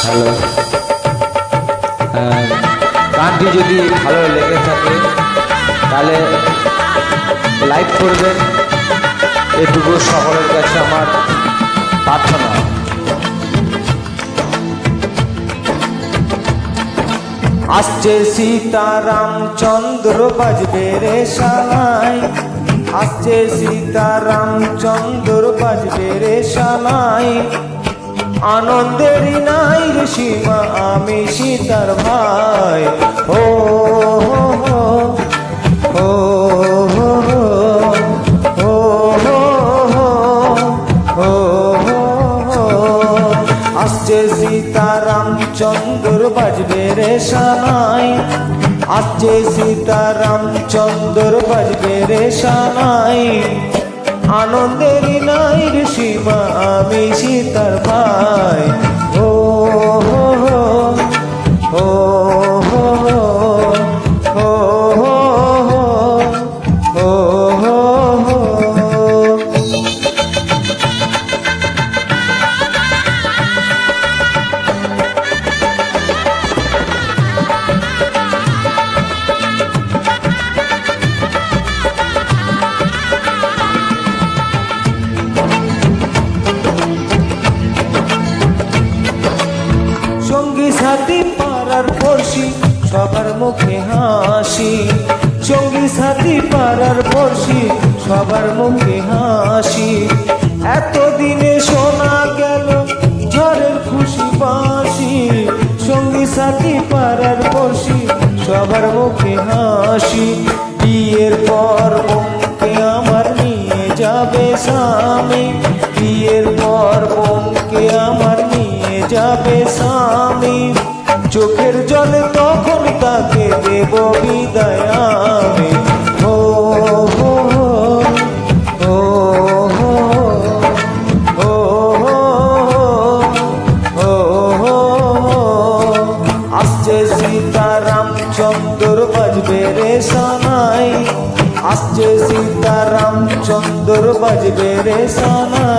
Hello, গানটি যদি ভালো লেগে থাকে তাহলে লাইক করবেন, এটুকু সকলের কাছে আমার প্রার্থনা। আসছে সীতারামচন্দ্র বাজবে রে সানাই, আসছে সীতারামচন্দ্র বাজবে রে সানাই, আনন্দের নাই রে সীমা আমি সীতার ভাই। ও হো হো ও হো হো ও হো হো ও আসছে সীতারামচন্দ্র বাজবে রে সানাই, আসছে সীতারামচন্দ্র বাজবে রে সানাই, আনন্দের নাই রে সীমা আমি সীতার ভাই। ও হো হো ও হো হো ও হো হো ও হো হো। সঙ্গী সাথী পাড়ার পড়শি সবার মুখে হাসি, সঙ্গী সাথী পাড়ার পড়শি সবার মুখে হাসি, এতদিনে শোনা গেল ঝড়ের খুশি বাঁশি, সঙ্গী সাথী পাড়ার পড়শি সবার মুখে হাসি, বিয়ের পর বোনকে আমার নিয়ে যাবে স্বামী, বিয়ের পর বোনকে আমার নিয়ে যাবে স্বামী, চোখের জলে তখন তাকে দেব বিদায় আমি। ও হো হো ও হো ও হো ও হো আসছে সীতারামচন্দ্র বাজবে রে সানাই, আসছে সীতারামচন্দ্র বাজবে রে সানাই।